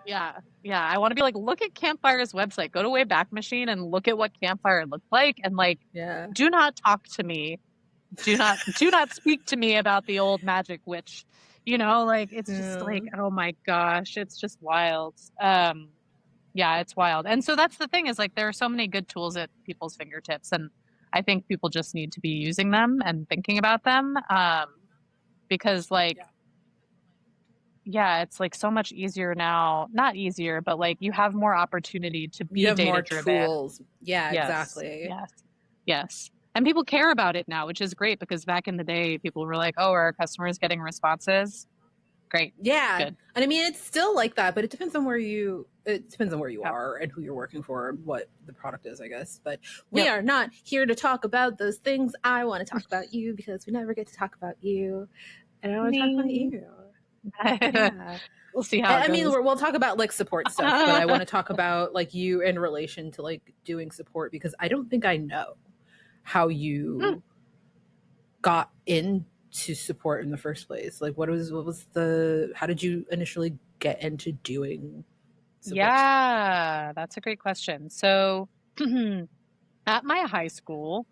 Yeah, yeah. I want to be like, look at Campfire's website. Go to Wayback Machine and look at what Campfire looked like, and like, Yeah. do not talk to me. Do not speak to me about the old magic witch. Like it's just like, oh my gosh, it's just wild. Yeah, it's wild. And so that's the thing is like there are so many good tools at people's fingertips, and I think people just need to be using them and thinking about them. Because like yeah, it's like so much easier now. Not easier, but like you have more opportunity to You be have more data driven. tools. Yeah, Yes, exactly. yes, yes. And people care about it now, which is great because back in the day, people were like, oh, are our customers getting responses? Great, Yeah. good. And I mean, it's still like that, but it depends on where you Yep. are and who you're working for and what the product is, I guess. But we Yep. are not here to talk about those things. I want to talk about you because we never get to talk about you. And I want to talk about Me. you. Yeah. We'll see how it I mean, goes. we'll talk about like support stuff, but I want to talk about like you in relation to like doing support because I don't think I know how you got into support in the first place. Like, how did you initially get into doing support stuff? Yeah, that's a great question. So, at my high school,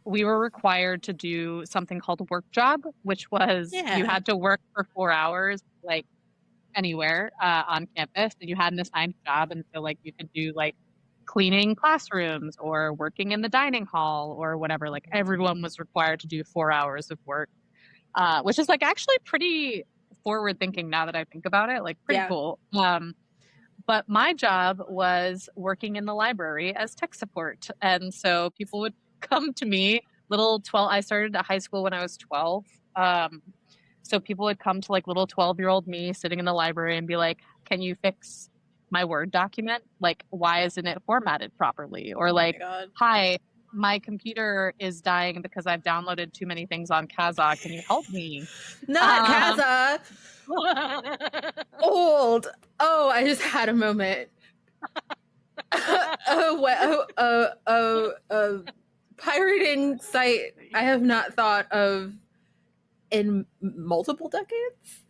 we were required to do something called a work job, which was you Yeah. had to work for 4 hours, like anywhere on campus, and you had an assigned job. And so, like, you could do like cleaning classrooms or working in the dining hall or whatever. Like, everyone was required to do 4 hours of work, which is like actually pretty forward thinking now that I think about it, like, pretty Yeah. cool. But my job was working in the library as tech support. And so people would come to me, little 12, I started at high school when I was 12. Um, so people would come to like little 12-year-old me sitting in the library and be like, can you fix my Word document? Like, why isn't it formatted properly? Or Oh my like, god. hi, my computer is dying because I've downloaded too many things on Kazaa. Can you help me? Not Um, Kaza. Old. Oh, I just had a moment. Pirating site I have not thought of in multiple decades.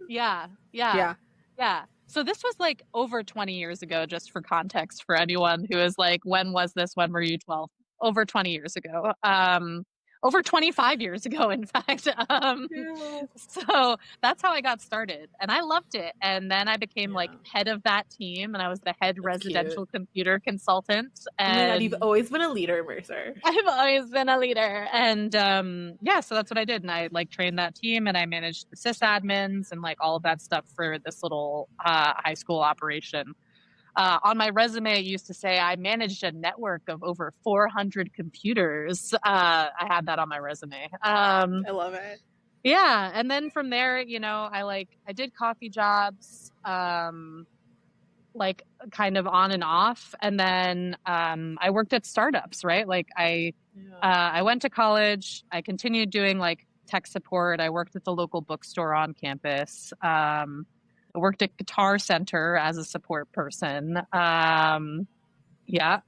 Yeah, yeah, Yeah. yeah. So this was like over 20 years ago, just for context for anyone who is like, when was this? When were you 12? Over 20 years ago. Over 25 years ago, in fact. Yeah. So that's how I got started. And I loved it. And then I became like Yeah. head of that team and I was the head That's cute. residential computer consultant. Oh my god, you've And always been a leader, Mercer. I've always been a leader. And yeah, so that's what I did. And I like trained that team and I managed the sysadmins and like all of that stuff for this little high school operation. On my resume, it used to say I managed a network of over 400 computers. I had that on my resume. I love it. Yeah. And then from there, I did coffee jobs. Like kind of on and off. And then I worked at startups, right? Like I went to college. I continued doing like tech support. I worked at the local bookstore on campus. I worked at Guitar Center as a support person. Yeah.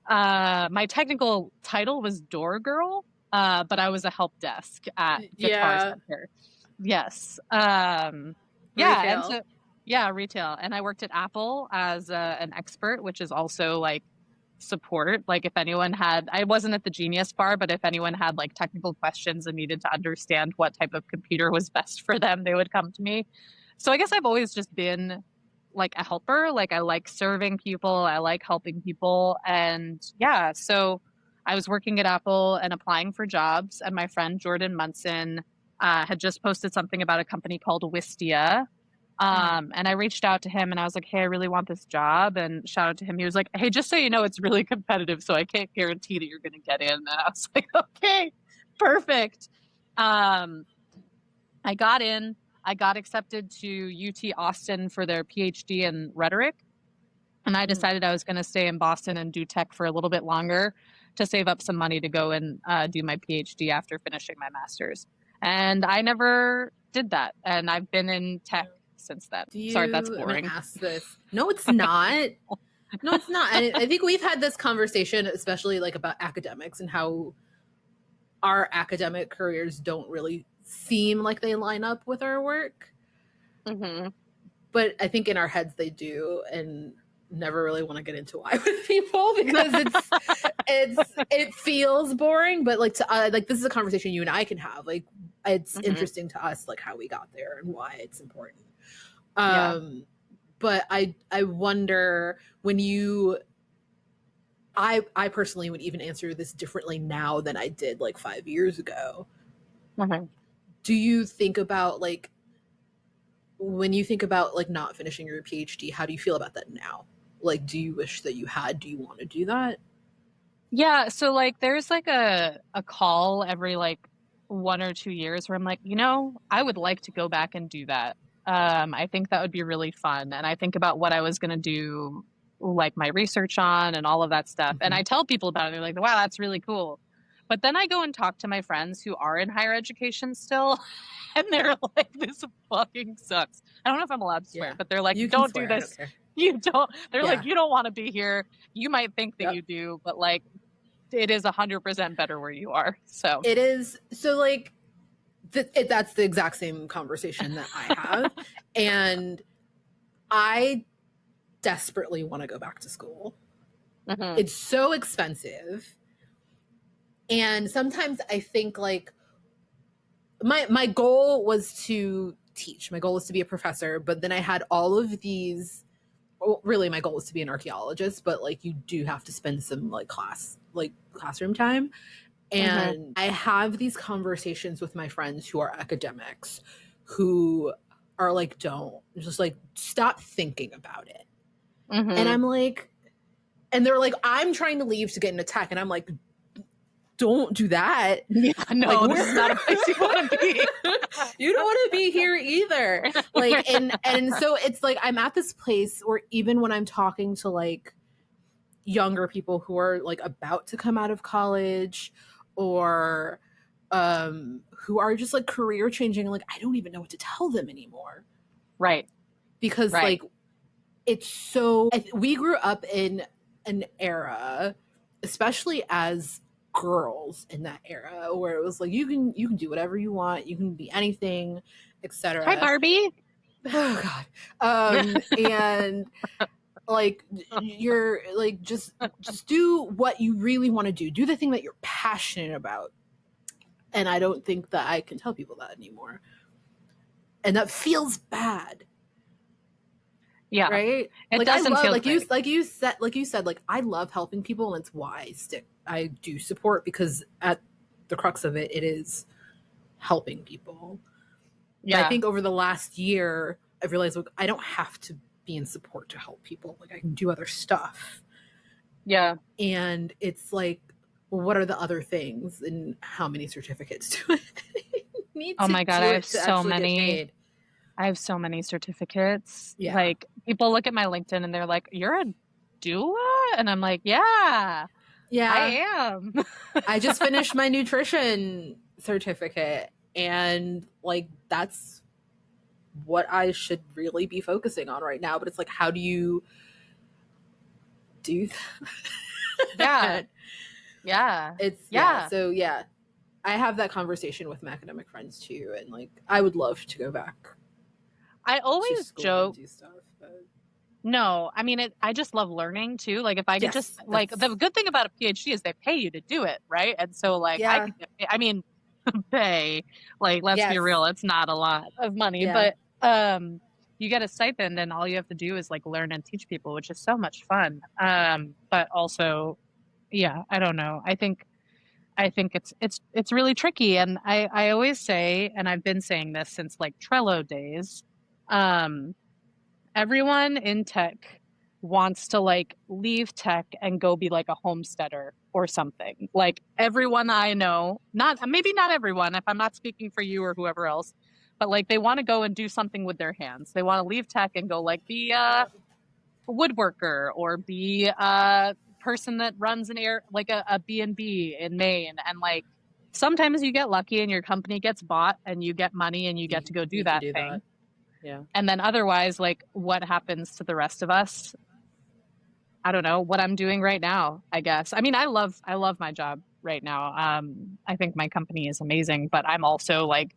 My technical title was door girl, but I was a help desk at Guitar Yeah. Center. Yes. Yeah. And Retail. so, yeah, retail. And I worked at Apple as an expert, which is also like support. Like if anyone had, I wasn't at the Genius Bar, but if anyone had like technical questions and needed to understand what type of computer was best for them, they would come to me. So I guess I've always just been like a helper. Like I like serving people, I like helping people. And yeah, so I was working at Apple and applying for jobs, and my friend Jordan Munson had just posted something about a company called Wistia. And I reached out to him and I was like, hey, I really want this job. And shout out to him. He was like, hey, just so you know, it's really competitive. So I can't guarantee that you're going to get in. And I was like, okay, perfect. Um, I got in. I got accepted to UT Austin for their PhD in rhetoric. And I decided I was going to stay in Boston and do tech for a little bit longer to save up some money to go and do my PhD after finishing my master's. And I never did that. And I've been in tech since then. Sorry, that's I'm going to boring. ask this. No, it's not. No, it's not. And I think we've had this conversation, especially like about academics and how our academic careers don't really seem like they line up with our work, Mm-hmm. but I think in our heads they do, and never really want to get into why with people because it feels boring. But like like this is a conversation you and I can have. Like it's Mm-hmm. interesting to us like how we got there and why it's important. Yeah. But I wonder when you I personally would even answer this differently now than I did like 5 years ago. Mm-hmm. Do you think about like when you think about like not finishing your PhD, how do you feel about that now? Like, do you wish that you had? Do you want to do that? Yeah, so like there's like a call every like 1 or 2 years where I'm like, I would like to go back and do that. I think that would be really fun. And I think about what I was gonna do like my research on and all of that stuff. And I Mm-hmm. tell people about it. They're like, wow, that's really cool. But then I go and talk to my friends who are in higher education still, and they're like, this fucking sucks. I don't know if I'm allowed to swear, Yeah, but they're like, you can don't do swear. I don't this. care. You don't, they're like, Yeah. you don't want to be here. You might think that you Yep. do, but like, it is 100% better where you are. So, It is so like that's the exact same conversation that I have, and I desperately want to go back to school. mhm. It's so expensive, and sometimes I think like my goal was to teach. My goal was to be a professor, but then I had all of these. Well, really, my goal was to be an archaeologist, but like you do have to spend some like classroom time. Mhm. And I have these conversations with my friends who are academics who are like, don't just like stop thinking about it. And Mhm. I'm like, and they're like, I'm trying to leave to get into tech. And I'm like, don't do that. Yeah, Like, no, this we're is not a place you want to be. you don't want to be here either. Like, and so it's like I'm at this place where even when I'm talking to like younger people who are like about to come out of college or who are just like career changing, like I don't even know what to tell them anymore Right. because Right. like it's so we grew up in an era, especially as girls in that era, where it was like you can do whatever you want, you can be anything, Hi, etc. Barbie. Oh god. And like you're like just do what you really want to do the thing that you're passionate about, and I don't think that I can tell people that anymore, and that feels bad, Yeah, right? it Like I doesn't love feel great. like you said like I love helping people, and it's why I do support, because at the crux of it, it is helping people. But I Yeah. think over the last year I've realized like I don't have to be in support to help people, like I can do other stuff. Yeah. And it's like, well, what are the other things and how many certificates do I need Oh to my God, I do have it to so actually get many. paid? I have so many certificates. Yeah. Like people look at my LinkedIn and they're like, "You're a doula?" And I'm like, "Yeah, I Yeah. am." I just finished my nutrition certificate, and like that's what I should really be focusing on right now. But it's like, how do you do Yeah. that? Yeah. It's yeah. Yeah. So yeah, I have that conversation with my academic friends too, and like I would love to go back I to always school and joke. do stuff. But No, I mean I just love learning too. Like if I could just yes, like that's the good thing about a PhD is they pay you to do it, right? And so like I yeah. could I mean pay, like let's be Yes. real, it's not a lot of money, Yeah. but you get a stipend and all you have to do is like learn and teach people, which is so much fun. But also yeah, I don't know. I think it's really tricky, and I always say, and I've been saying this since like Trello days, um everyone in tech wants to like leave tech and go be like a homesteader or something. Like everyone I know, not maybe not everyone, if I'm not speaking for you or whoever else, but like they want to go and do something with their hands. They want to leave tech and go like be a woodworker or be a person that runs an air like a B&B in Maine, and like sometimes you get lucky and your company gets bought and you get money and you get to go do You can that do that. thing. Yeah. And then otherwise, like what happens to the rest of us? I don't know what I'm doing right now, I guess. I mean, I love my job right now. I think my company is amazing, but I'm also like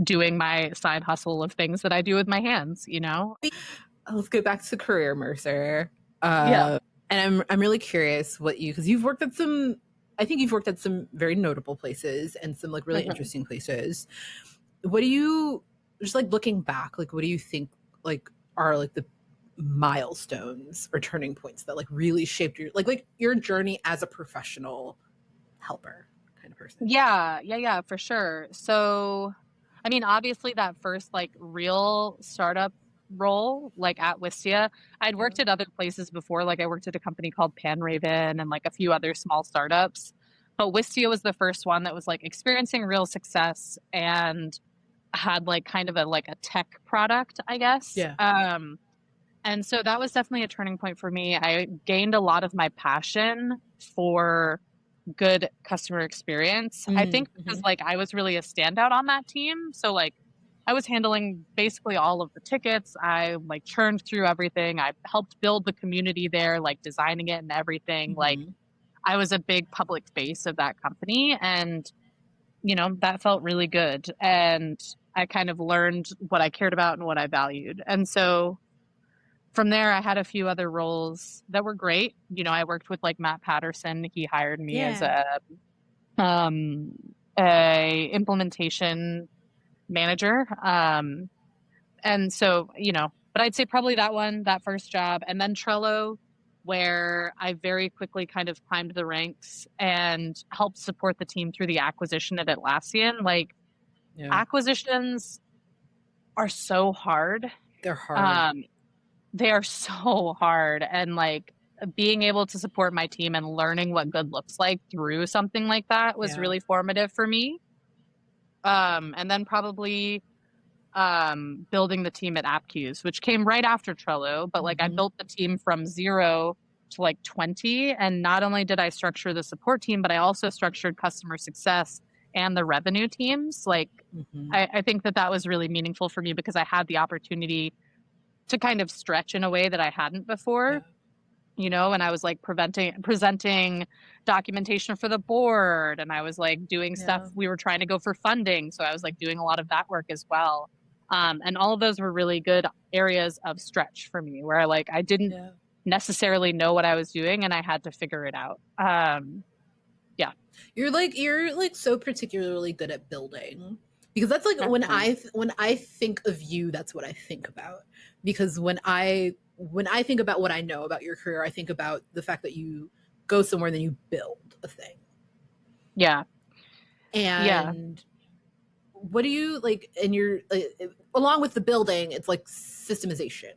doing my side hustle of things that I do with my hands, you know? Let's go back to career, Mercer. Yeah. And I'm really curious what you, because you've worked at some, I think you've worked at some very notable places and some like really Mhm. interesting places. What do you, just like looking back, like what do you think like are like the milestones or turning points that like really shaped your like your journey as a professional helper kind of person? Yeah, for sure. So, I mean, obviously that first like real startup role, like at Wistia, I'd Yeah. worked at other places before. Like I worked at a company called Panraven and like a few other small startups. But Wistia was the first one that was like experiencing real success and had like kind of a like a tech product, I guess. Yeah. And so that was definitely a turning point for me. I gained a lot of my passion for good customer experience. I think because Mm-hmm. like I was really a standout on that team. So like I was handling basically all of the tickets. I like churned through everything. I helped build the community there, like designing it and everything. Like Mm-hmm. I was a big public face of that company and that felt really good. And I kind of learned what I cared about and what I valued. And so from there, I had a few other roles that were great. I worked with like Matt Patterson. He hired me as Yeah. um, a implementation manager. And so, but I'd say probably that one, that first job, and then Trello, where I very quickly kind of climbed the ranks and helped support the team through the acquisition of Atlassian. Like Yeah. acquisitions are so hard. They're hard. Um, they are so hard. And like being able to support my team and learning what good looks like through something like that was Yeah. really formative for me. And then probably building the team at AppQs, which came right after Trello, but like I Mm-hmm. built the team from 0 to like 20. And not only did I structure the support team, but I also structured customer success and the revenue teams. Like Mm-hmm. I think that that was really meaningful for me because I had the opportunity to kind of stretch in a way that I hadn't before. Yeah. And I was like presenting documentation for the board, and I was like doing stuff. Yeah. We were trying to go for funding, so I was like doing a lot of that work as well. And all of those were really good areas of stretch for me, where like I didn't Yeah. necessarily know what I was doing, and I had to figure it out. Yeah, You're like so particularly good at building because that's like definitely. when I think of you, that's what I think about. Because when I think about what I know about your career, I think about the fact that you go somewhere and then you build a thing. Yeah, yeah. And what do you like? And you're along with the building, it's like systemization.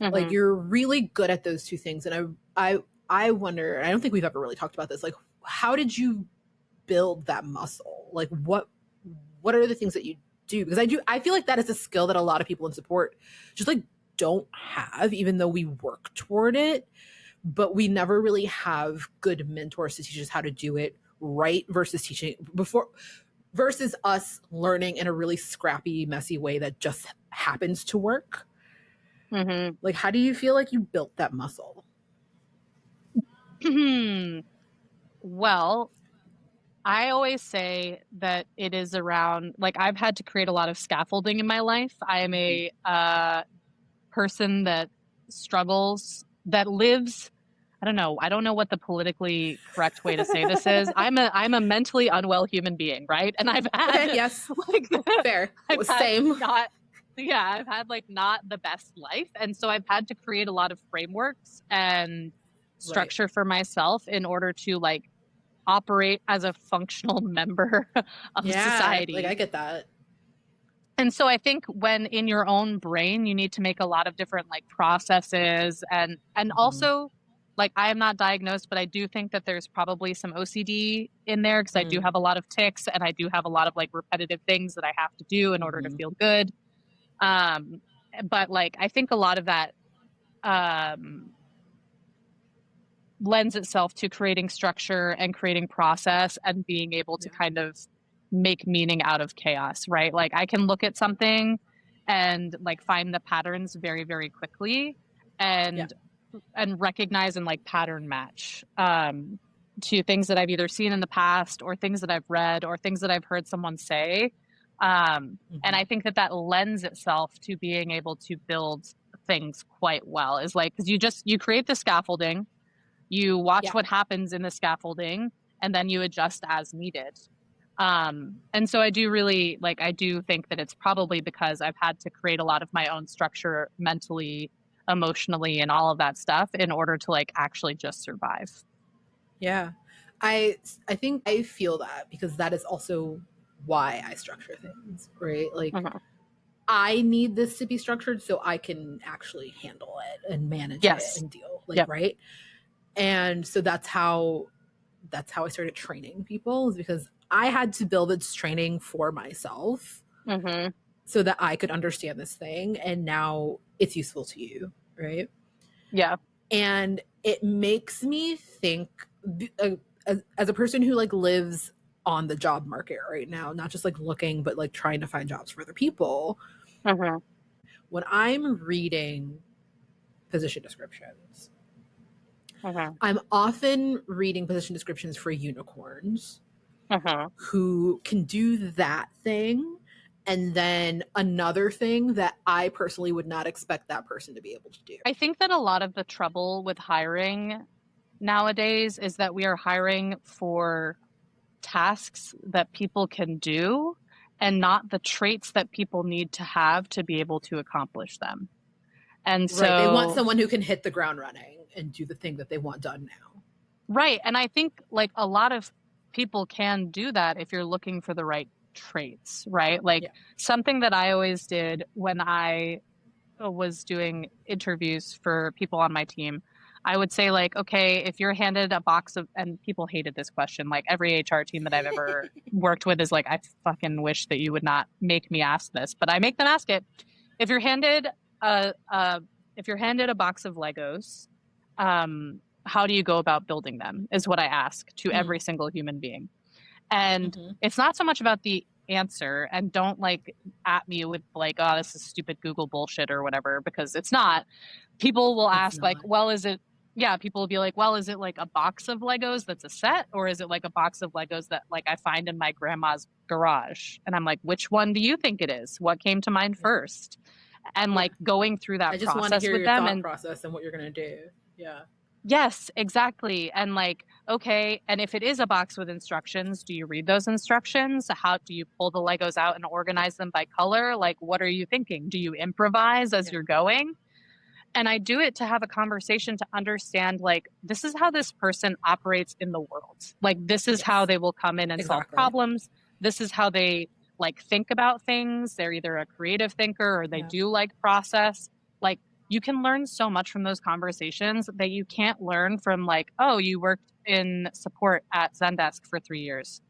Like Hmm. you're really good at those two things, and I wonder. I don't think we've ever really talked about this. Like, how did you build that muscle? Like what are the things that you do? Because I feel like that is a skill that a lot of people in support just like don't have, even though we work toward it, but we never really have good mentors to teach us how to do it right versus teaching before versus us learning in a really scrappy, messy way that just happens to work. Hmm. Like, how do you feel like you built that muscle? Well, I always say that it is around, like, I've had to create a lot of scaffolding in my life. I am Mm-hmm. a person that struggles, that lives. I don't know what the politically correct way to say this is. I'm a mentally unwell human being, right? And I've Okay, had yes, like fair. I've had Same. not yeah, I've had like not the best life. And so I've had to create a lot of frameworks and Right. structure for myself in order to like operate as a functional member of Yeah, like I society. get that. And so I think when in your own brain, you need to make a lot of different like processes and Mm-hmm. also like I am not diagnosed, but I do think that there's probably some OCD in there because I do Mm-hmm. have a lot of tics and I do have a lot of like repetitive things that I have to do in order to feel good. Um, but like I think a lot of that um lends itself to creating structure and creating process and being able to Yeah. kind of make meaning out of chaos, right? Like I can look at something and like find the patterns very, very quickly Yeah. and recognize and like pattern match to things that I've either seen in the past or things that I've read or things that I've heard someone say. And Mm-hmm. I think that that lends itself to being able to build things quite well, is like, because you create the scaffolding, you watch Yeah. what happens in the scaffolding, and then you adjust as needed. And so I do really like, I do think that it's probably because I've had to create a lot of my own structure mentally, emotionally, and all of that stuff in order to like actually just survive. Yeah. I think I feel that because that is also why I structure things, right? Like Mhm. I need this to be structured so I can actually handle it and manage it Yes. and deal, like, Yep. right? And so that's how I started training people, is because I had to build this training for myself Hmm. so that I could understand this thing and now it's useful to you, right? Yeah. And it makes me think, as a person who like lives on the job market right now, not just like looking but like trying to find jobs for other people, Hmm. when I'm reading position descriptions, Hmm. I'm often reading position descriptions for unicorns Hmm. who can do that thing and then another thing that I personally would not expect that person to be able to do. I think that a lot of the trouble with hiring nowadays is that we are hiring for tasks that people can do and not the traits that people need to have to be able to accomplish them. And Right. They want so, someone who can hit the ground running and do the thing that they want done now. right. And I think like a lot of people can do that if you're looking for the right traits, right? Like Yeah. something that I always did when I was doing interviews for people on my team, I would say like, okay, if you're handed a box of, and people hated this question, like every HR team that I've ever worked with is like, I fucking wish that you would not make me ask this, but I make them ask it. If you're handed a if you're handed a box of Legos, how do you go about building them? Is what I ask to Mm. every single human being. And Hmm. it's not so much about the answer, and don't like at me with like, oh, this is stupid Google bullshit or whatever, because it's not. People will It's ask like, not. well, is it, yeah, people will be like, well, is it like a box of Legos that's a set, or is it like a box of Legos that like I find in my grandma's garage? And I'm like, which one do you think it is? What came to mind Yeah. first? And Yeah. like going through I that just want to process hear with your them. thought And process and what you're going to do. Yeah. yes, exactly. And like, okay, and if it is a box with instructions, do you read those instructions? How do you pull the Legos out and organize them by color? Like, what are you thinking? Do you improvise as Yeah. you're going? And I do it to have a conversation to understand, like, this is how this person operates in the world. Like, this is how Yes. they will come in and solve Exactly. problems. This is how they like think about things. They're either a creative thinker or they Yeah. do like process. Like, you can learn so much from those conversations that you can't learn from, like, oh, you worked in support at Zendesk for 3 years.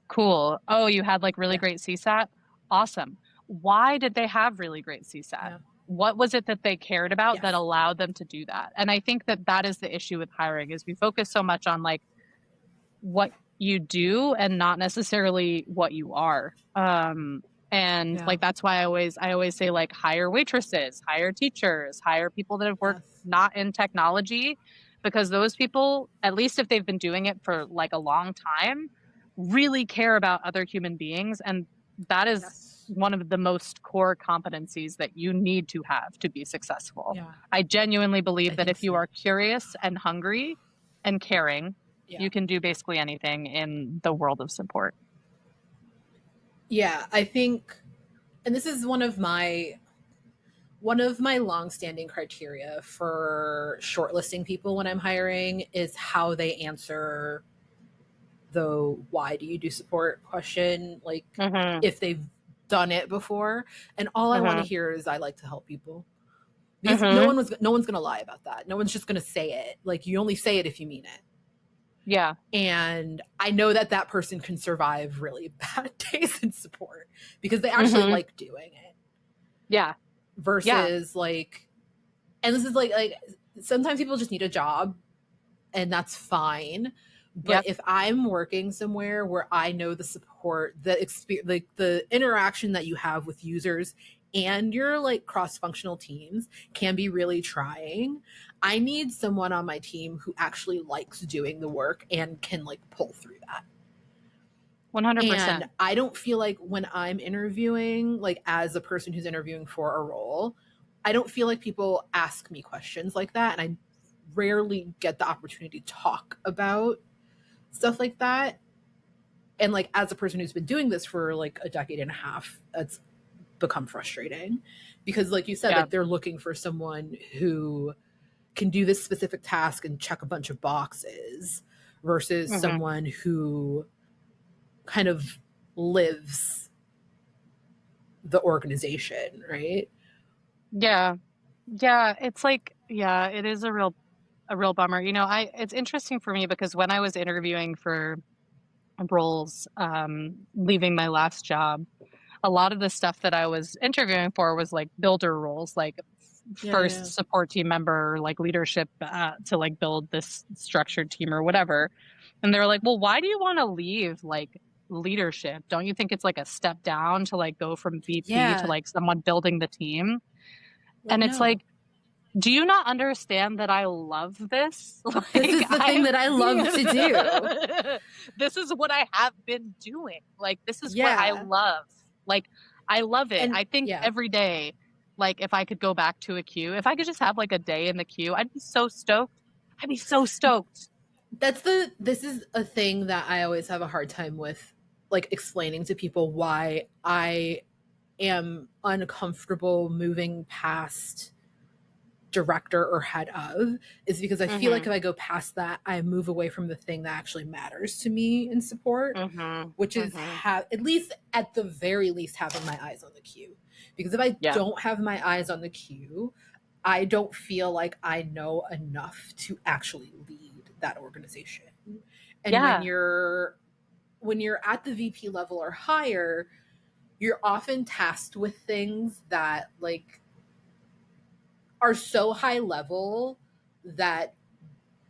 Cool. Oh, you had like really Yeah. great CSAT. Awesome. Why did they have really great CSAT? Yeah. What was it that they cared about that Yes. allowed them to do that? And I think that that is the issue with hiring, is we focus so much on like what you do and not necessarily what you are. And Yeah. like that's why I always say like hire waitresses, hire teachers, hire people that have worked Yes. not in technology, because those people, at least if they've been doing it for like a long time, really care about other human beings, and that is Yes. one of the most core competencies that you need to have to be successful. Yeah. I genuinely believe I that think if you so. are curious and hungry and caring, Yeah. you can do basically anything in the world of support. Yeah. I think, and this is one of my long-standing criteria for shortlisting people when I'm hiring is how they answer the why do you do support question, like Hmm. if they've done it before. And all I want to Hmm. hear is I like to help people. Because Hmm. no one's gonna lie about that. No one's just gonna say it. Like you only say it if you mean it. Yeah. And I know that that person can survive really bad days in support because they actually Hmm. like doing it Yeah. Yeah. versus like, and this is like sometimes people just need a job and that's fine. But Yep. if I'm working somewhere where I know the support, the experience, like the interaction that you have with users and your like cross-functional teams can be really trying, I need someone on my team who actually likes doing the work and can like pull through that. And 100%. I don't feel like when I'm interviewing, like as a person who's interviewing for a role, I don't feel like people ask me questions like that. And I rarely get the opportunity to talk about stuff like that. And like as a person who's been doing this for like a decade and a half, it's become frustrating because like you said, Yeah. like they're looking for someone who can do this specific task and check a bunch of boxes versus Hmm. someone who kind of lives the organization, right? Yeah. Yeah. It's like, yeah, it is a real bummer. You know, it's interesting for me because when I was interviewing for roles, leaving my last job, a lot of the stuff that I was interviewing for was like builder roles, like Yeah, first yeah. support team member, like leadership to like build this structured team or whatever. And they were like, well, why do you want to leave like leadership? Don't you think it's like a step down to like go from VP to Yeah. like someone building the team? Like, And it's no. like, do you not understand that I love this? This Like is the thing that I love to do. this is what I have been doing. Like this is what I Yeah. love. Like I love it. And I think yeah. every day, like if I could go back to a queue, if I could just have like a day in the queue, I'd be so stoked. I'd be so stoked. This is a thing that I always have a hard time with, like explaining to people why I am uncomfortable moving past director or head of, is because I feel like Mhm. if I go past that, I move away from the thing that actually matters to me in support, Mhm. which is Mhm. at least at the very least having my eyes on the queue. Because if I Yeah. don't have my eyes on the queue, I don't feel like I know enough to actually lead that organization. And Yeah. when you're at the VP level or higher, you're often tasked with things that like are so high level that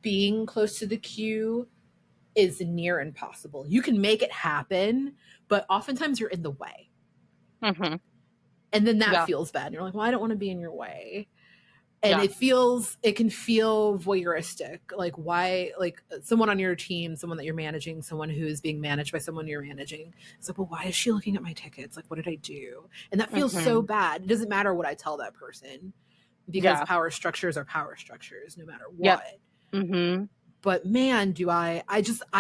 being close to the queue is near impossible. You can make it happen, but oftentimes you're in the way. Mhm. And then that Yeah. feels bad. You're like, well, I don't want to be in your way. And Yeah. it can feel voyeuristic. Like, why, like someone on your team, someone that you're managing, someone who is being managed by someone you're managing. It's like, well, why is she looking at my tickets? Like, what did I do? And that feels so Mhm. bad. It doesn't matter what I tell that person because Yeah. power structures are power structures no matter Yep. what. Mhm. But man, do I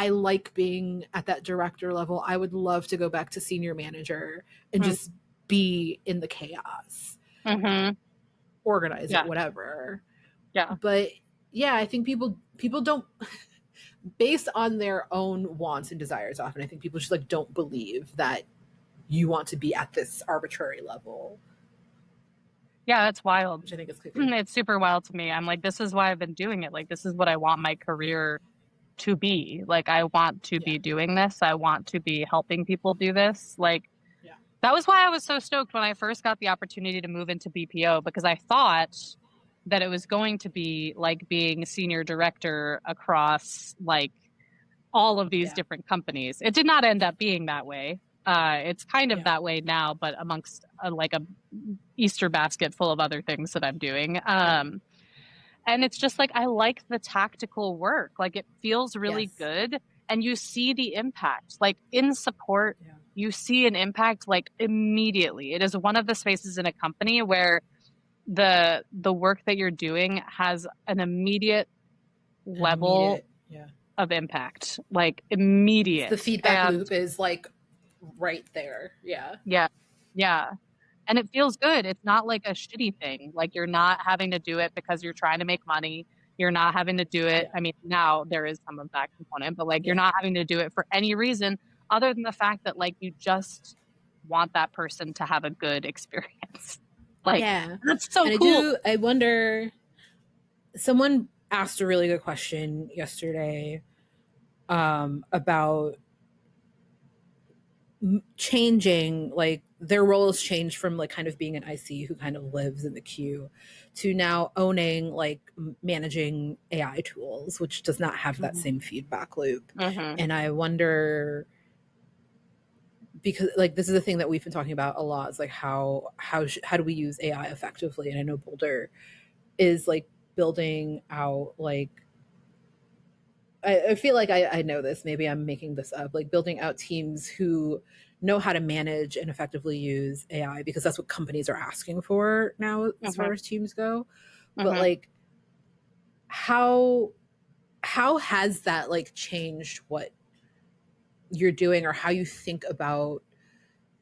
like being at that director level. I would love to go back to senior manager and Mm. just be in the chaos, Mhm. organize it, Yeah. whatever. Yeah. But yeah, I think people don't, based on their own wants and desires, often I think people just like don't believe that you want to be at this arbitrary level, Yeah, that's wild. which I think is creepy. It's super wild to me. I'm like, this is why I've been doing it. Like, this is what I want my career to be. Like, I want to Yeah. be doing this. I want to be helping people do this. Like, Yeah. that was why I was so stoked when I first got the opportunity to move into BPO because I thought that it was going to be like being senior director across like all of these Yeah. different companies. It did not end up being that way. It's kind of Yeah. that way now, but amongst like a Easter basket full of other things that I'm doing. Yeah. And it's just like I like the tactical work. Like it feels really Yes. good, and you see the impact. Like in support, Yeah. you see an impact like immediately. It is one of the spaces in a company where the work that you're doing has an immediate An level immediate. Yeah. of impact, like The immediate. feedback And loop is like right there. Yeah. yeah, yeah. And it feels good. It's not like a shitty thing. Like you're not having to do it because you're trying to make money. You're not having to do it. Yeah. I mean, now there is some of that component, but like you're Yeah. not having to do it for any reason other than the fact that like you just want that person to have a good experience. Like Yeah. that's so And cool. I wonder, someone asked a really good question yesterday about changing, like their roles changed from like kind of being an IC who kind of lives in the queue to now owning like managing AI tools, which does not have that Hmm. same feedback loop. Hmm. And I wonder, because like this is the thing that we've been talking about a lot, is like how do we use AI effectively? And I know Boulder is like building out like I feel like I know this. Maybe I'm making this up. Like building out teams who know how to manage and effectively use AI because that's what companies are asking for now as Mm-hmm. far as teams go. But Mm-hmm. like how how has that like changed what you're doing or how you think about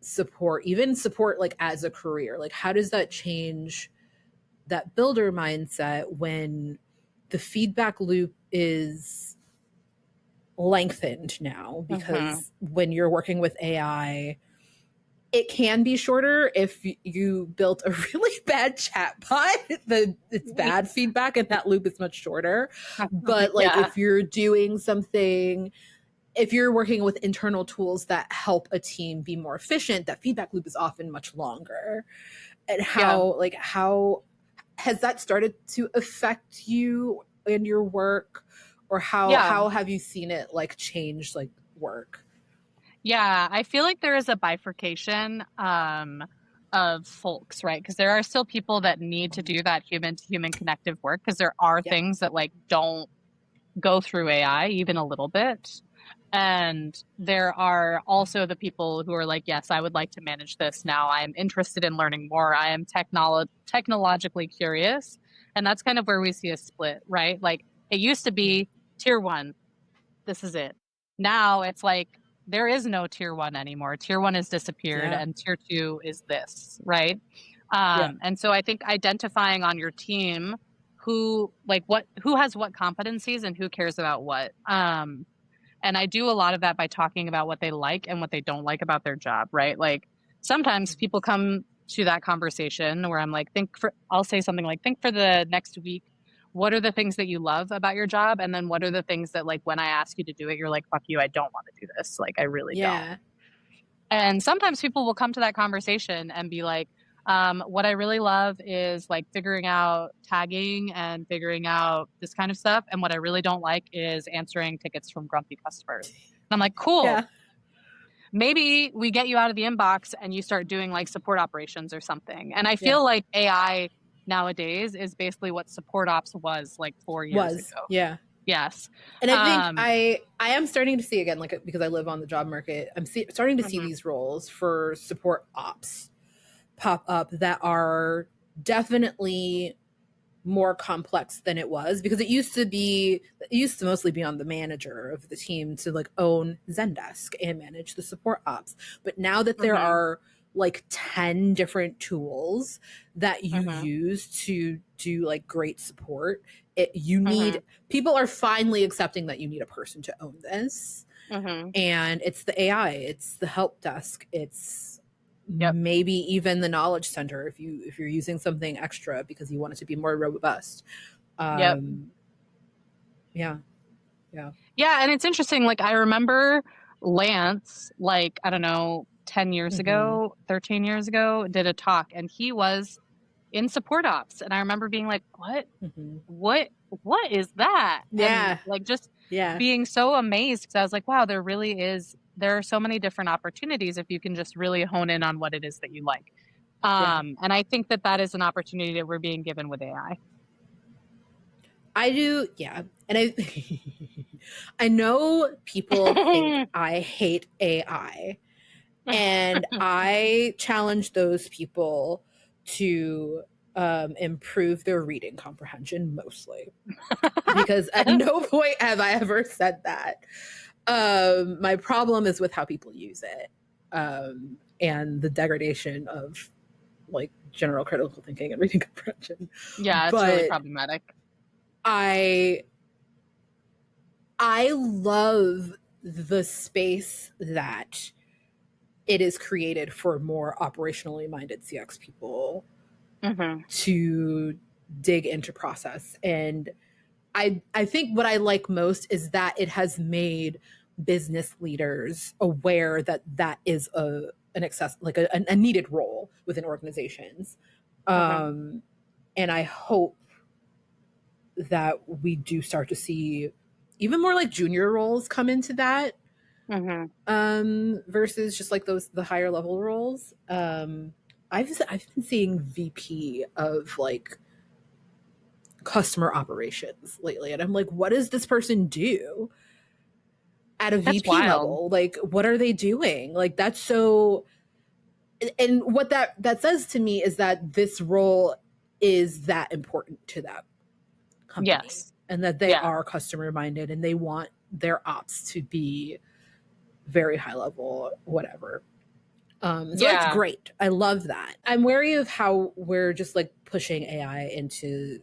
support, even support like as a career? Like how does that change that builder mindset when the feedback loop is lengthened now Mm-hmm. because when you're working with AI, it can be shorter if you built a really bad chatbot. It's bad feedback and that loop is much shorter. But like Yeah. if you're doing something, if you're working with internal tools that help a team be more efficient, that feedback loop is often much longer. And Yeah. how has that started to affect you and your work, or Yeah. how have you seen it like change like work? Yeah, I feel like there is a bifurcation of folks, right? Because there are still people that need to do that human to human connective work because there are Yeah. things that like don't go through AI even a little bit. And there are also the people who are like, yes, I would like to manage this now. I am interested in learning more. I am technologically curious. And that's kind of where we see a split, right? Like it used to Yeah. be tier one, this is it. Now it's like there is no tier one anymore. Tier one has disappeared Yeah. and tier two is this, right? Yeah. And so I think identifying on your team who like what who has what competencies and who cares about what. And I do a lot of that by talking about what they like and what they don't like about their job, right? Like sometimes people come to that conversation where I'm like, I'll say something like, think for the next week, what are the things that you love about your job? And then what are the things that, like, when I ask you to do it, you're like, fuck you, I don't want to do this. Like, I really don't. Yeah. And sometimes people will come to that conversation and be like, what I really love is like figuring out tagging and figuring out this kind of stuff. And what I really don't like is answering tickets from grumpy customers. And I'm like, cool. Yeah. Maybe we get you out of the inbox and you start doing like support operations or something. And I Yeah. feel like AI nowadays is basically what support ops was like 4 years Was. ago. Yeah. Yes. And I think Um, I am starting to see again, like because I live on the job market, starting to see mhm, these roles for support ops pop up that are definitely more complex than it was because it used to mostly be on the manager of the team to like own Zendesk and manage the support ops. But now that there mhm, are like 10 different tools that you mhm, use to do like great support, you need mhm, people are finally accepting that you need a person to own this. mhm. And it's the AI, it's the help desk, it's Yep. maybe even the knowledge center if you're using something extra because you want it to be more robust. Yep. um yeah. Yeah. Yeah, and it's interesting. Like I remember Lance, like I don't know, 10 years Hmm. ago, 13 years ago, did a talk, and he was in support ops, and I remember being like, Hmm. what, what is that? And Yeah. like just Yeah. being so amazed because I was like, wow, there really is. There are so many different opportunities if you can just really hone in on what it is that you like. Yeah. And I think that that is an opportunity that we're being given with AI. I do. Yeah. And I I know people think I hate AI, and I challenge those people to improve their reading comprehension mostly, because at no point have I ever said that. My problem is with how people use it, and the degradation of like general critical thinking and reading comprehension. Yeah, it's really But problematic. I I love the space that it is created for more operationally minded CX people Hmm. to dig into process. And I think what I like most is that it has made business leaders aware that that is an access like a needed role within organizations. Hmm. Um, and I hope that we do start to see even more like junior roles come into that, Hmm. versus just like those the higher level roles. I've been seeing VP of like customer operations lately. And I'm like, what does this person do at a That's VP wild. level? Like, what are they doing? Like, that's so. And what that says to me is that this role is that important to that company, Yes. and that they Yeah. are customer minded and they want their ops to be very high level, whatever. So that's Yeah. great. I love that. I'm wary of how we're just like pushing AI into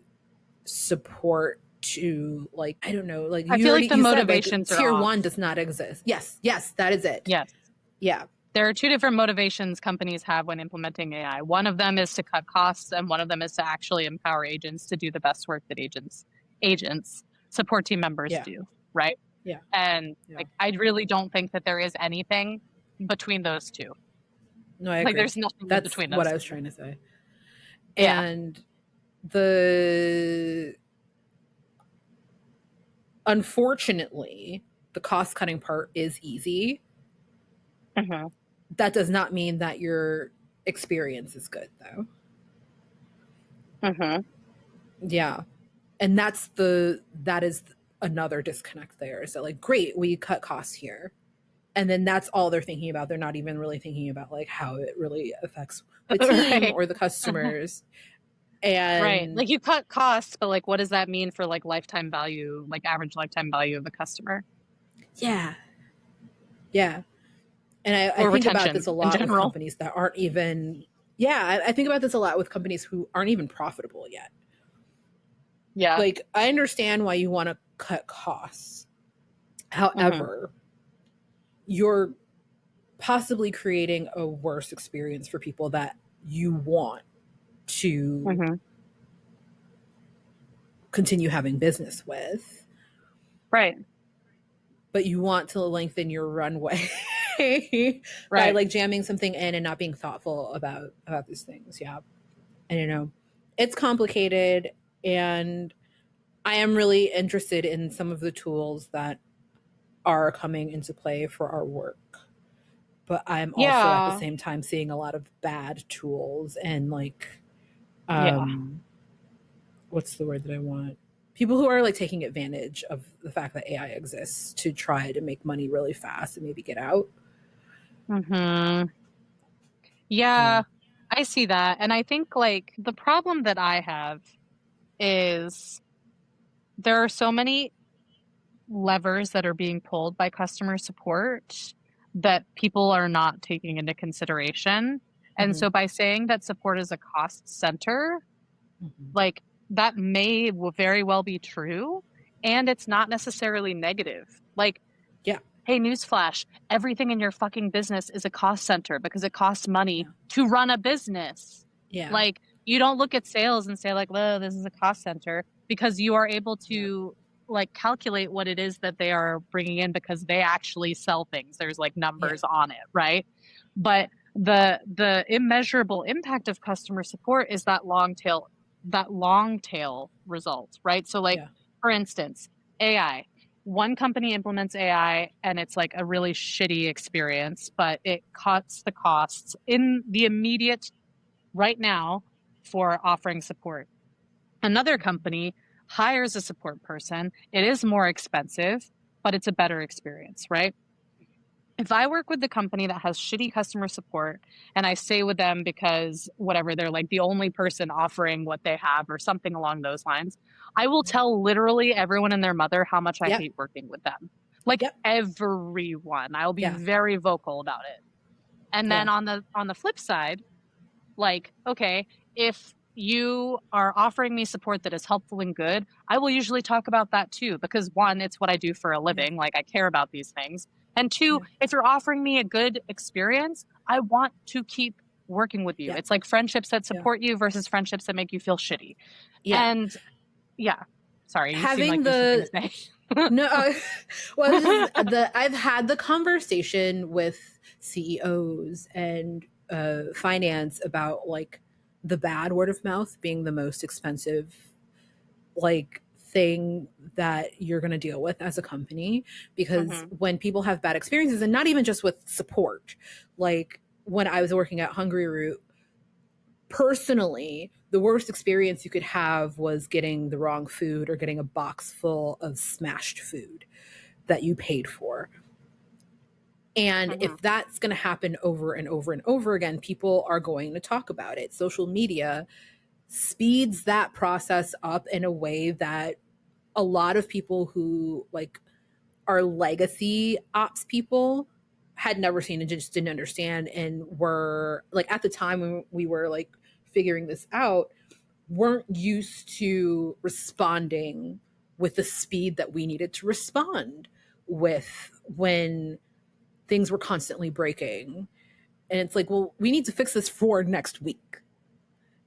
support to, like, I don't know, like I feel like the you said, like motivations are tier off. one does not exist. Yes, that is it. Yes. Yeah. There are two different motivations companies have when implementing AI. One of them is to cut costs, and one of them is to actually empower agents to do the best work that agents, support team members Yeah. do, right? Yeah. And Yeah. like I really don't think that there is anything between those two. No, I Like agree. there's nothing in That's between what those I was two. trying to say. Yeah. And the unfortunately, the cost cutting part is easy. Hmm. That does not mean that your experience is good, though. Hmm. Yeah. And that is another disconnect there. So, like, great, we cut costs here. And then that's all they're thinking about. They're not even really thinking about like how it really affects the team Right. or the customers. Right. And Like you cut costs, but like what does that mean for like lifetime value, like average lifetime value of a customer yeah, yeah. And I or think about this retention a in lot with general? companies that aren't even, yeah, I think about this a lot with companies who aren't even profitable yet. Yeah. Like, I understand why you want to cut costs. Hmm. However, you're possibly creating a worse experience for people that you want to Hmm. continue having business with, Right. but you want to lengthen your runway by Right. like jamming something in and not being thoughtful about these things. Yeah. And it's complicated, and I am really interested in some of the tools that are coming into play for our work. But I'm also at the Yeah. same time seeing a lot of bad tools and like Yeah. um what's the word that I want? People who are like taking advantage of the fact that AI exists to try to make money really fast and maybe get out. Hmm. Yeah. Yeah. I see that. And I think like the problem that I have is there are so many levers that are being pulled by customer support that people are not taking into consideration. And Mm-hmm. so by saying that support is a cost center, Mm-hmm. like that may very well be true. And it's not necessarily negative. Like, Yeah. hey, newsflash, everything in your fucking business is a cost center because it costs money Yeah. to run a business. Yeah. Like, you don't look at sales and say, like, well, this is a cost center because you are able Yeah. to like calculate what it is that they are bringing in because they actually sell things. There's like Yeah. numbers on it, right? But the immeasurable impact of customer support is that long tail result, right? So like Yeah. for instance, AI, one company implements AI and it's like a really shitty experience, but it cuts the costs in the immediate right now for offering support. Another company hires a support person. It is more expensive, but it's a better experience, right? If I work with the company that has shitty customer support and I stay with them because whatever, they're like the only person offering what they have or something along those lines, I will tell literally everyone and their mother how much I Yep. hate working with them. Like Yep. everyone. I'll be Yeah. very vocal about it. And then Yeah. on the flip side, like, okay, if you are offering me support that is helpful and good, I will usually talk about that too, because one, it's what I do for a Yeah. living. Like, I care about these things. And two, Yeah. if you're offering me a good experience, I want to keep working with you. Yeah. It's like friendships that Yeah. support you versus friendships that make you feel shitty. Yeah. And yeah, sorry, you seem like Having there's something to the say. no, well, I've had the conversation with CEOs and finance about like the bad word of mouth being the most expensive like thing that you're going to deal with as a company, because Hmm. when people have bad experiences, and not even just with support, like when I was working at Hungry Root, personally, the worst experience you could have was getting the wrong food or getting a box full of smashed food that you paid for. And Mm-hmm. if that's going to happen over and over and over again, people are going to talk about it. Social media speeds that process up in a way that a lot of people who like are legacy ops people had never seen and just didn't understand, and were like, at the time when we were like figuring this out, weren't used to responding with the speed that we needed to respond with when things were constantly breaking. And it's like, well, we need to fix this for next week,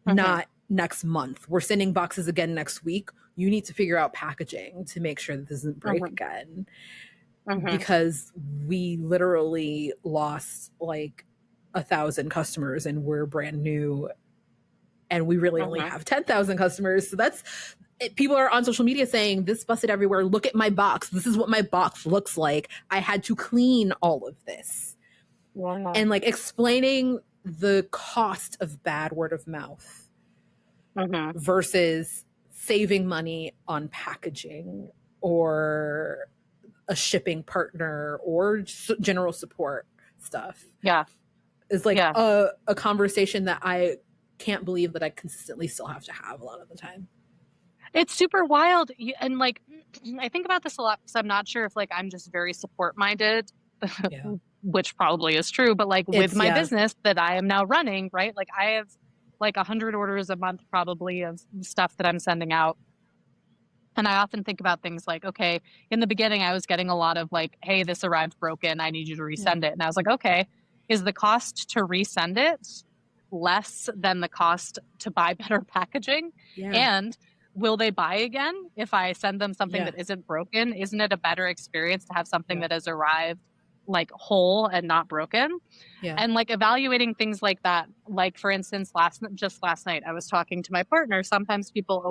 Mm-hmm. not next month. We're sending boxes again next week. You need to figure out packaging to make sure that this doesn't break Mm-hmm. again, Mm-hmm. because we literally lost like 1,000 customers and we're brand new, and we really only Mm-hmm. have 10,000 customers. So that's it. People are on social media saying, this busted everywhere. Look at my box. This is what my box looks like. I had to clean all of this. Yeah. And like explaining the cost of bad word of mouth Mm-hmm. versus saving money on packaging or a shipping partner or general support stuff Yeah. is like Yeah. a conversation that I can't believe that I consistently still have to have a lot of the time. It's super wild. And like, I think about this a lot because I'm not sure if like I'm just very support minded, Yeah. which probably is true, but like with It's, my yeah. business that I am now running, right? Like I have like 100 orders a month probably of stuff that I'm sending out. And I often think about things like, okay, in the beginning, I was getting a lot of like, hey, this arrived broken. I need you to Yeah. resend it. And I was like, okay, is the cost to resend it less than the cost to buy better packaging? Yeah. And will they buy again if I send them something Yeah. that isn't broken? Isn't it a better experience to have something Yeah. that has arrived like whole and not broken? Yeah. And like evaluating things like that, like for instance last night I was talking to my partner. Sometimes people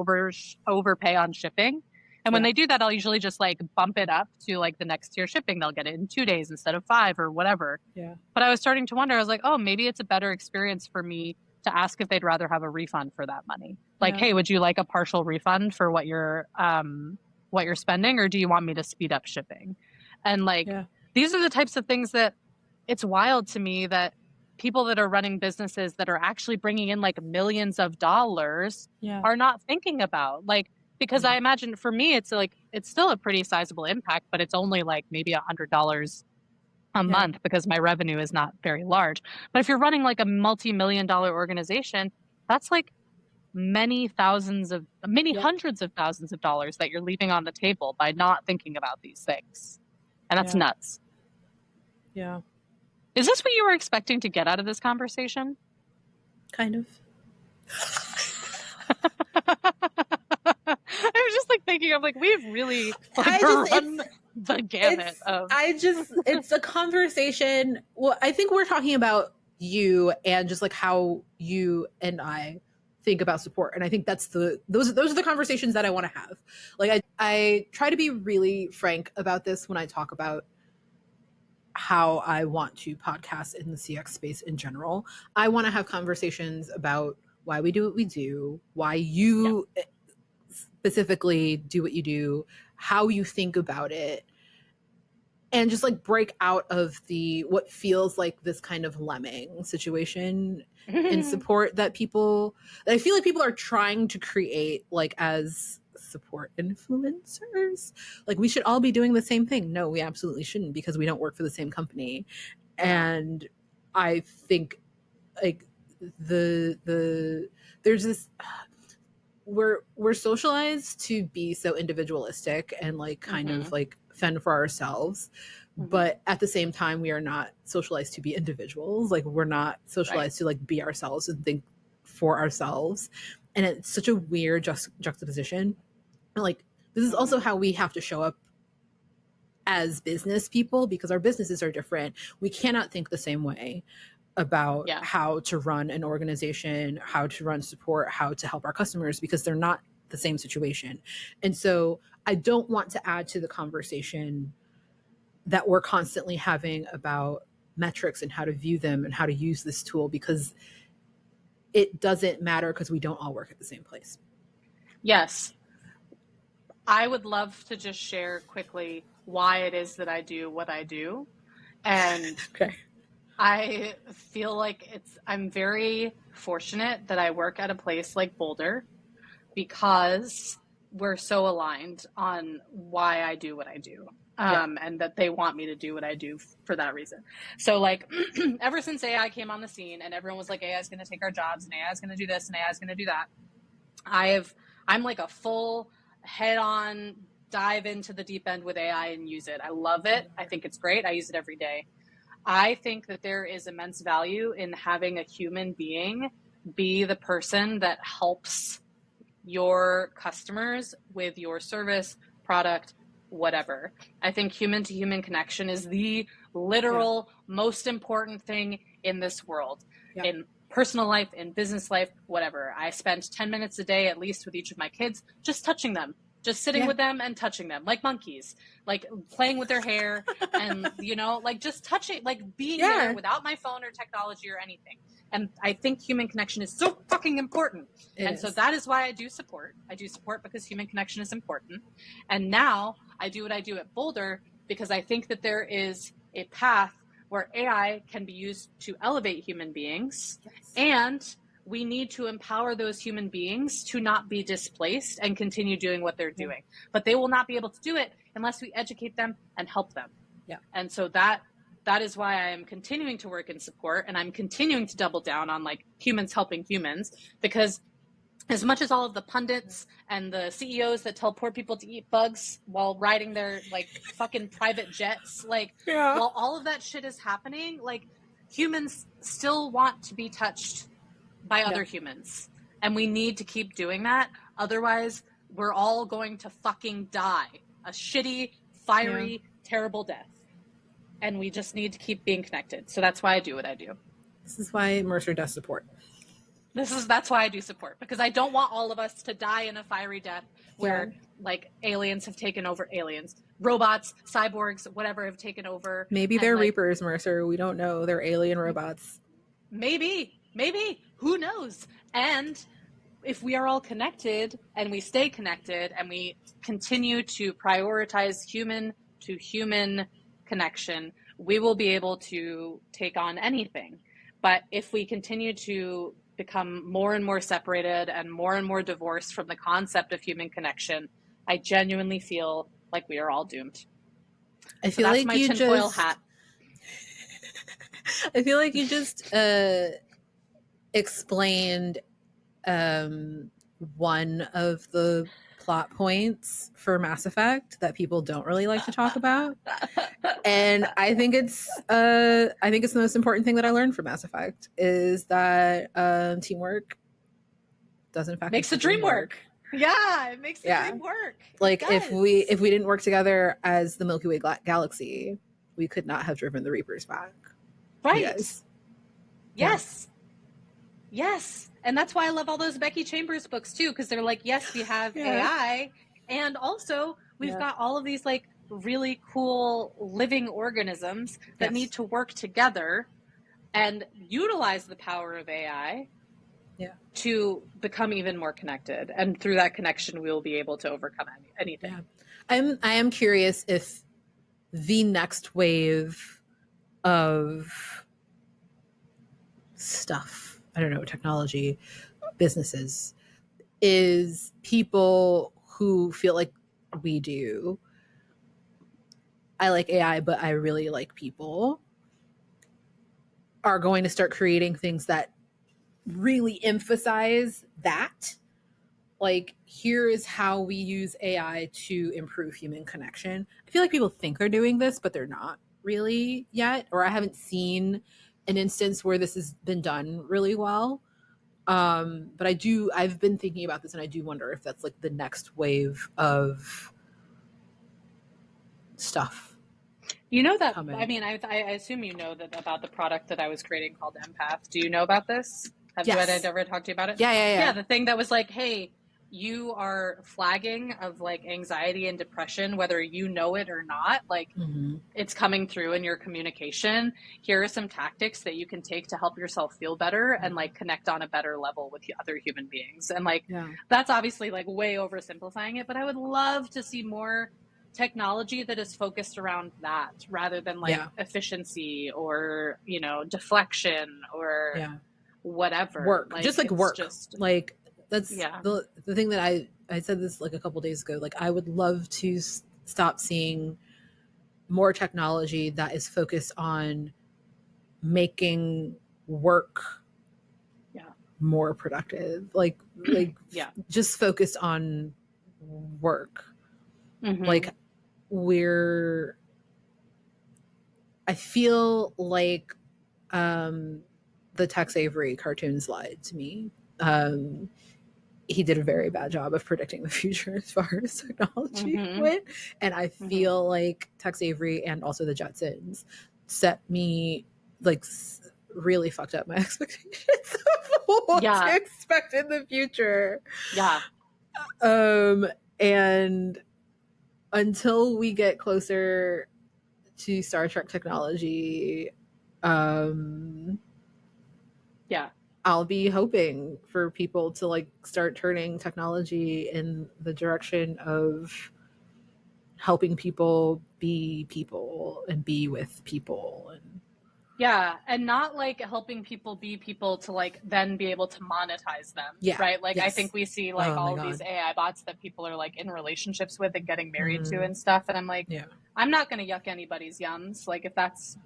overpay on shipping, and when Yeah. they do that I'll usually just like bump it up to like the next tier shipping. They'll get it in 2 days instead of 5 or whatever. Yeah. But I was starting to wonder, I was like, oh, maybe it's a better experience for me to ask if they'd rather have a refund for that money. Like, Yeah. hey, would you like a partial refund for what you're spending, or do you want me to speed up shipping? And like Yeah. these are the types of things that it's wild to me that people that are running businesses that are actually bringing in like millions of dollars Yeah. are not thinking about. Like, because Yeah. I imagine for me it's like it's still a pretty sizable impact, but it's only like maybe $100 a Yeah. month because my revenue is not very large. But if you're running like a multi-million-dollar organization, that's like many Yep. hundreds of thousands of dollars that you're leaving on the table by not thinking about these things. And that's Yeah. nuts. Yeah. Is this what you were expecting to get out of this conversation? Kind of. I was just like thinking, I'm like, we've really like run the gamut of. It's a conversation. Well, I think we're talking about you and just like how you and I think about support. And I think that's those are the conversations that I want to have. Like I try to be really frank about this when I talk about how I want to podcast in the CX space in general. I want to have conversations about why we do what we do, why you specifically do what you do, how you think about it, and just like break out of the what feels like this kind of lemming situation in support that I feel like people are trying to create, like, as support influencers. Like, we should all be doing the same thing. No, we absolutely shouldn't, because we don't work for the same company. And I think like there's this we're socialized to be so individualistic and like kind of like fend for ourselves, but at the same time we are not socialized to be individuals. Like, we're not socialized to like be ourselves and think for ourselves, and it's such a weird juxtaposition. And like, this is also how we have to show up as business people, because our businesses are different. We cannot think the same way about how to run an organization, how to run support, how to help our customers, because they're not the same situation. And so I don't want to add to the conversation that we're constantly having about metrics and how to view them and how to use this tool, because it doesn't matter because we don't all work at the same place. Yes. I would love to just share quickly why it is that I do what I do. And Okay. I feel like I'm very fortunate that I work at a place like Boulder because we're so aligned on why I do what I do. And that they want me to do what I do for that reason. So like ever since AI came on the scene and everyone was like, AI is going to take our jobs and AI is going to do this and AI is going to do that. I'm like a full head on dive into the deep end with AI and use it. I love it. I think it's great. I use it every day. I think that there is immense value in having a human being be the person that helps your customers with your service, product, whatever. I think human to human connection is the literal most important thing in this world. In personal life, in business life, whatever. I spend 10 minutes a day at least with each of my kids, just touching them, just sitting with them and touching them like monkeys, like playing with their hair and, like just touching, like being there without my phone or technology or anything. And I think human connection is so fucking important. So that is why I do support. I do support because human connection is important. And now I do what I do at Boulder because I think that there is a path where AI can be used to elevate human beings. And we need to empower those human beings to not be displaced and continue doing what they're doing. But they will not be able to do it unless we educate them and help them. And so that is why I am continuing to work in support, and I'm continuing to double down on like humans helping humans, because as much as all of the pundits and the CEOs that tell poor people to eat bugs while riding their like fucking private jets, like while all of that shit is happening, like humans still want to be touched by other humans. And we need to keep doing that. Otherwise, we're all going to fucking die a shitty, fiery, terrible death. And we just need to keep being connected. So that's why I do what I do. This is why Mercer does support. That's why I do support, because I don't want all of us to die in a fiery death where like aliens have taken over aliens. Robots, cyborgs, whatever have taken over. Maybe they're Reapers, Mercer. We don't know. They're alien robots. Maybe. Who knows? And if we are all connected and we stay connected and we continue to prioritize human to human connection, we will be able to take on anything. But if we continue to become more and more separated and more divorced from the concept of human connection, I genuinely feel like we are all doomed. I feel like my tinfoil hat. I feel like you just explained one of the plot points for Mass Effect that people don't really like to talk about. And I think it's the most important thing that I learned from Mass Effect is that teamwork does in fact makes the dream work. Yeah, it makes the dream work. Like if we didn't work together as the Milky Way galaxy, we could not have driven the Reapers back. Right. Yes. And that's why I love all those Becky Chambers books too, because they're like, yes, we have AI, and also we've got all of these like really cool living organisms that need to work together and utilize the power of AI to become even more connected. And through that connection, we will be able to overcome anything. I am curious if the next wave of stuff, I don't know, technology, businesses, is people who feel like we do. I like AI, but I really like people, are going to start creating things that really emphasize that. Like, here is how we use AI to improve human connection. I feel like people think they're doing this, but they're not really yet, or I haven't seen an instance where this has been done really well. But I've been thinking about this, and I do wonder if that's like the next wave of stuff. You know that, coming. I mean, I assume you know that about the product that I was creating called Empath. Do you know about this? Have I ever talked to you about it? Yeah. The thing that was like, hey, you are flagging of like anxiety and depression, whether you know it or not, like Mm-hmm. it's coming through in your communication. Here are some tactics that you can take to help yourself feel better and Yeah. like connect on a better level with other human beings. And like Yeah. that's obviously like way oversimplifying it, but I would love to see more technology that is focused around that rather than like Yeah. efficiency or, you know, deflection or Yeah. whatever. Work, just Like like it's work. just Like that's yeah. the thing that I said this like a couple days ago. Like I would love to stop seeing more technology that is focused on making work Yeah. more productive. Like Yeah. just focused on work. Mhm. Like we're I feel like um the Tex Avery cartoons lied to me. Um he did a very bad job of predicting the future as far as technology Mhm. went. And I Mhm. feel like Tex Avery and also the Jetsons set me like really fucked up my expectations of what to Yeah. expect in the future. Yeah. Um, and until we get closer to Star Trek technology, um, Yeah. I'll be hoping for people to like start turning technology in the direction of helping people and be with people and Yeah, and not like helping people be people to like then be able to monetize them, yeah, right? Like I think yes. we see like Oh my all of these god. AI bots that people are like in relationships with and getting married to Mm, and stuff, and I'm like, yeah. I'm not going to yuck anybody's yums. Like if that's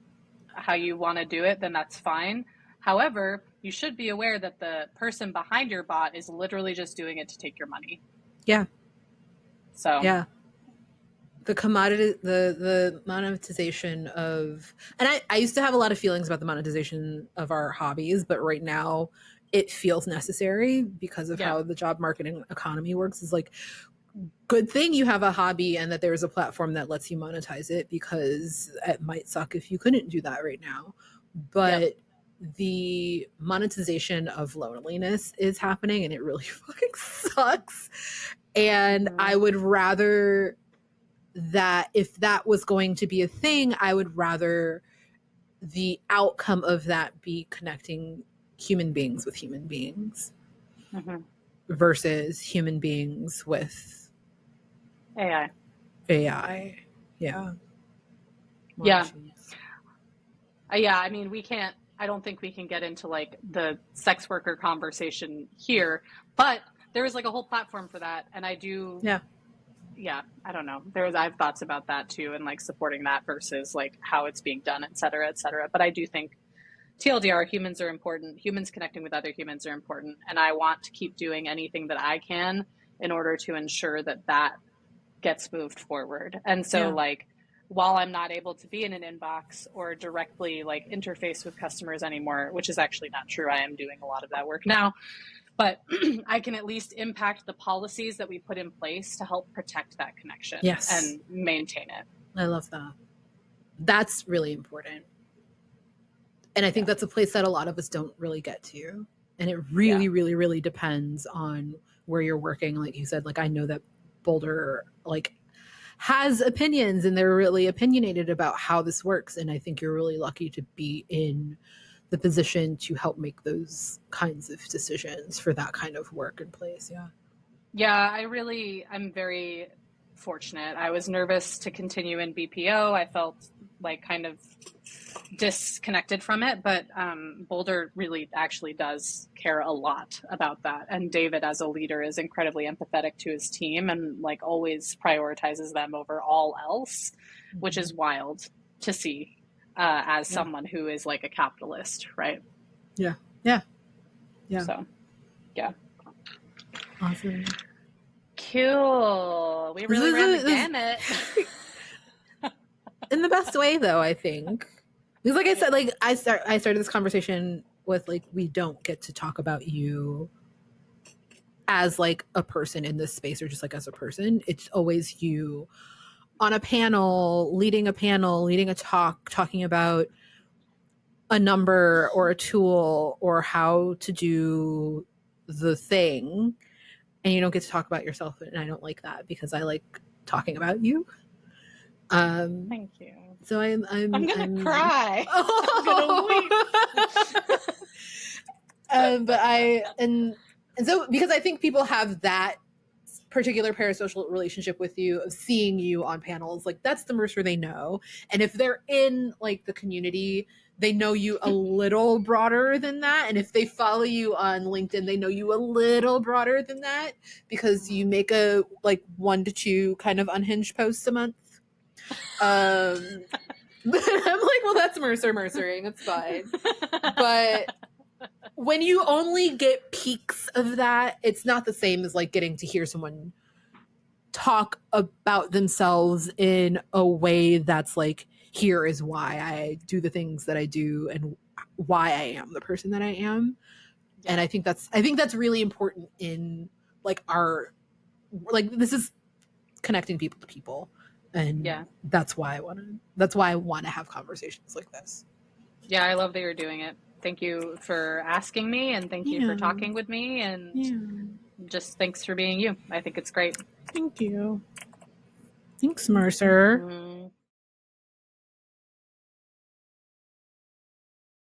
how you want to do it, then that's fine. However, you should be aware that the person behind your bot is literally just doing it to take your money. Yeah. So, Yeah. The monetization of and I used to have a lot of feelings about the monetization of our hobbies, but right now it feels necessary because of yeah. how the job marketing economy works. Is like good thing you have a hobby and that there's a platform that lets you monetize it because it might suck if you couldn't do that right now. Yep. But the monetization of loneliness is happening and it really fucking sucks. And Mhm. I would rather that if that was going to be a thing, I would rather the outcome of that be connecting human beings with human beings Mhm. versus human beings with AI. AI. Yeah. More Yeah. machines. Yeah, I mean, we can't, I don't think we can get into like the sex worker conversation here, but there is like a whole platform for that. And I do, Yeah. yeah, I don't know. I have thoughts about that too and like supporting that versus like how it's being done, et cetera, et cetera. But I do think TLDR, humans are important. Humans connecting with other humans are important. And I want to keep doing anything that I can in order to ensure that that gets moved forward. And so Yeah. like while I'm not able to be in an inbox or directly like interface with customers anymore, which is actually not true. I am doing a lot of that work now, but I can at least impact the policies that we put in place to help protect that connection Yes. and maintain it. I love that. That's really important. And I think Yeah. that's a place that a lot of us don't really get to. And it Yeah. really, really, really depends on where you're working. Like you said, like I know that Boulder like has opinions and they're really opinionated about how this works. And I think you're really lucky to be in the position to help make those kinds of decisions for that kind of work in place. Yeah. Yeah, I'm very fortunate. I was nervous to continue in BPO. I felt like kind of disconnected from it, but Boulder really actually does care a lot about that. And David, as a leader, is incredibly empathetic to his team and like always prioritizes them over all else, which Mm-hmm. is wild to see as Yeah. someone who is like a capitalist, right? Yeah. Yeah. Yeah. So, yeah. Awesome. Cool. We This really is, ran the this gamut. in the best way though, I think. Because like I said, like I started this conversation with like we don't get to talk about you as like a person in this space or just like as a person. It's always you on a panel, leading a talk, talking about a number or a tool or how to do the thing. and you don't get to talk about yourself, and I don't like that because I like talking about you. Thank you. So I'm gonna I'm cry. I'm gonna weep. but and so because I think people have that particular parasocial relationship with you of seeing you on panels, like that's the Mercer they know. And if they're in like the community, they know you a little broader than that. And if they follow you on LinkedIn, they know you a little broader than that because you make a like 1 to 2 kind of unhinged posts a month. But I'm like, well, that's Mercering. It's fine. But when you only get peaks of that, it's not the same as like getting to hear someone talk about themselves in a way that's like, here is why I do the things that I do and why I am the person that I am. Yeah. And I think that's really important in like our like this is connecting people to people. And Yeah. that's why I want to have conversations like this. Yeah, I love that you're doing it. Thank you for asking me, and thank you for Yeah. talking with me, and Yeah. just thanks for being you. I think it's great. Thank you. Thanks, Mercer.